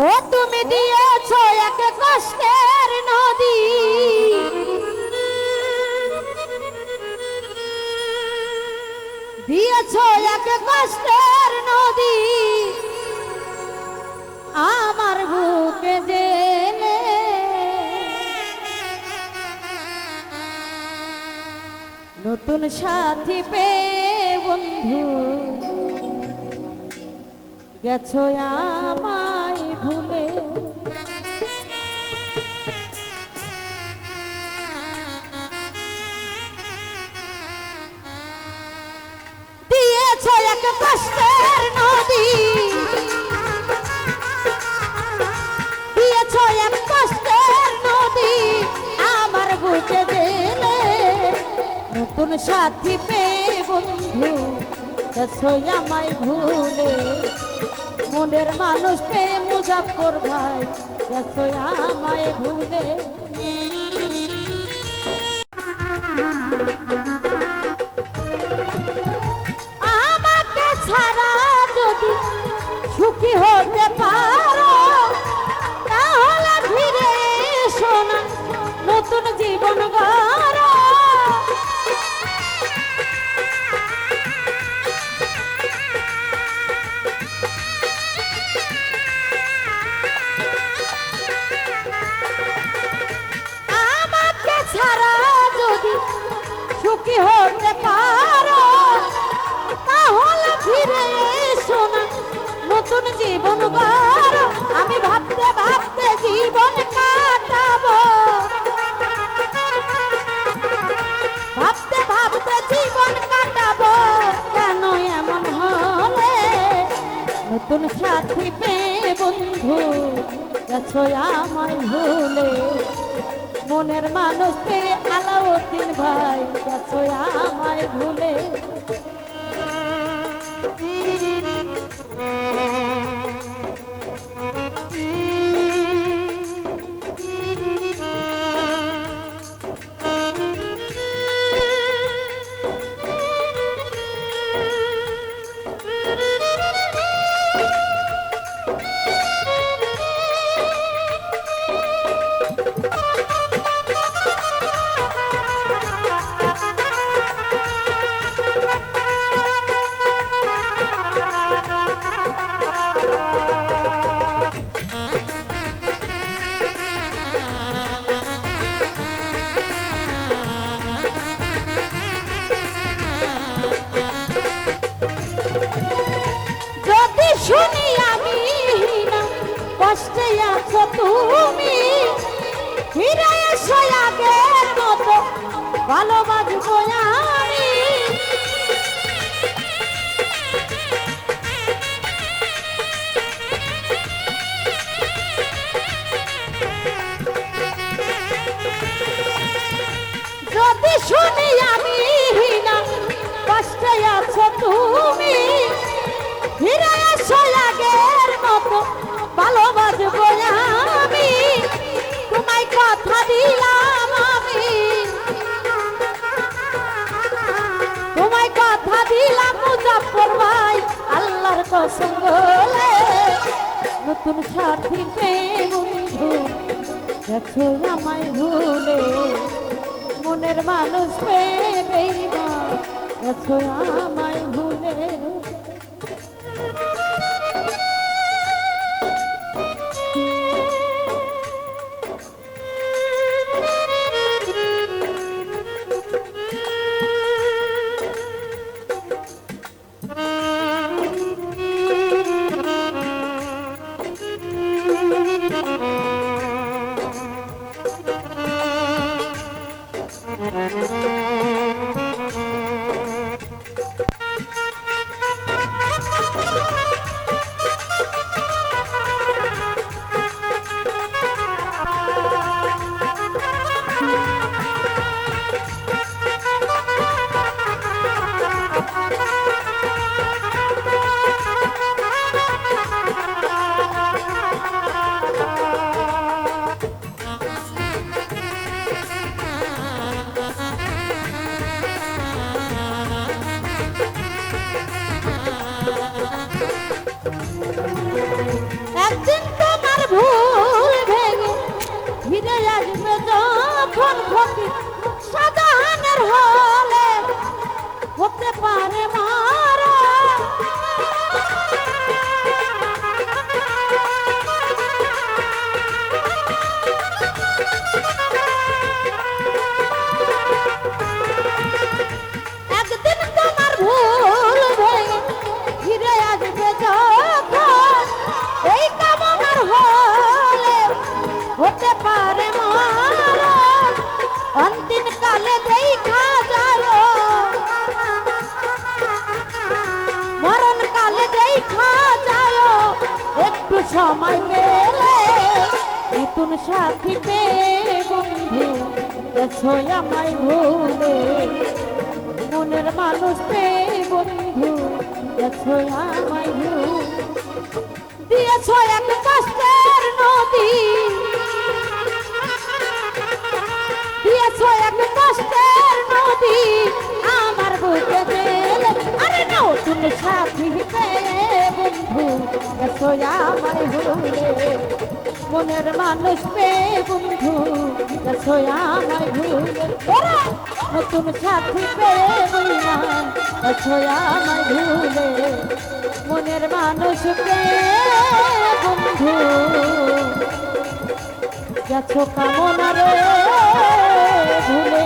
ও তুমি দিয়েছ এক কষ্টের নদী, দিয়েছ এক কষ্টের নদী আমার বুকে জেলে। নতুন সাথী পেয়ে বন্ধু গেছো আমায় ভুলে। দিয়েছ এক কষ্টের নদী, দিয়েছ এক কষ্টের নদী আমার বুকে জেলে। নতুন সাথী পেয়ে বন্ধু গেছো আমায় ভুলে। মনের মানুষ পেয়ে মুজাফফর ভাই গেছো আমায় ভুলে। আমাকে ছাড়া যদি সুখী হতে পারো তাহলে ফিরে এসো না, নতুন জীবন গড়ো। ছাড়া যদি সুখী হতে পারো তাহলে ফিরে এসো না, নতুন জীবন গড়ো। আমি ভাবতে ভাবতে জীবন কাটাবো, ভাবতে ভাবতে জীবন কাটাবো, কেন এমন হলে? নতুন সাথী পেয়ে বন্ধু গেছো আমায় ভুলে। মনের মানুষ পেয়ে আলাউদ্দিন ভাই গেছো আমায় ভুলে। শুনি আমি না কষ্টে আছো তুমি, ফিরে এসো আগের মতো ভালোবাসবো আমি। যদি শুনি আমি না কষ্টে আছো তুমি, ফিরে এসো আগের মতো ভালোবাসবো আমি। তোমায় কথা দিলাম আমি, তোমায় কথা দিলাম মুজাফফর ভাই আল্লাহর কসম বলে। নতুন সাথী পেয়ে বন্ধু গেছো আমায় ভুলে। মনের মানুষ পেয়ে বেঈমান গেছো আমায় ভুলে। পারে মারা একদিন তোমার ভুল ভেঙে ফিরে আসবে যখন এই কামনার হলে হতে পারে মারা অন্তিম কালে দেখা যায় মরণ কালে দেখা যায় একটু সময় পেলে নতুন সাথী পেয়ে বন্ধু গেছো আমায় ভুলে মনের মানুষ পেয়ে বন্ধু গেছো আমায় ভুলে দিয়েছো এক কষ্টের নদী দিয়েছো এক কষ্টের নদী আমার বুকে গেলে আরে নতুন সাথী পেয়ে বন্ধু গেছো আমায় ভুলে মনের মানুষ পেয়ে বন্ধু গেছো আমায় ভুলে নতুন সাথী পেয়ে বললাম গেছো আমায় ভুলে মনের মানুষ পেয়ে বন্ধু গেছো কামনা রে ভুলে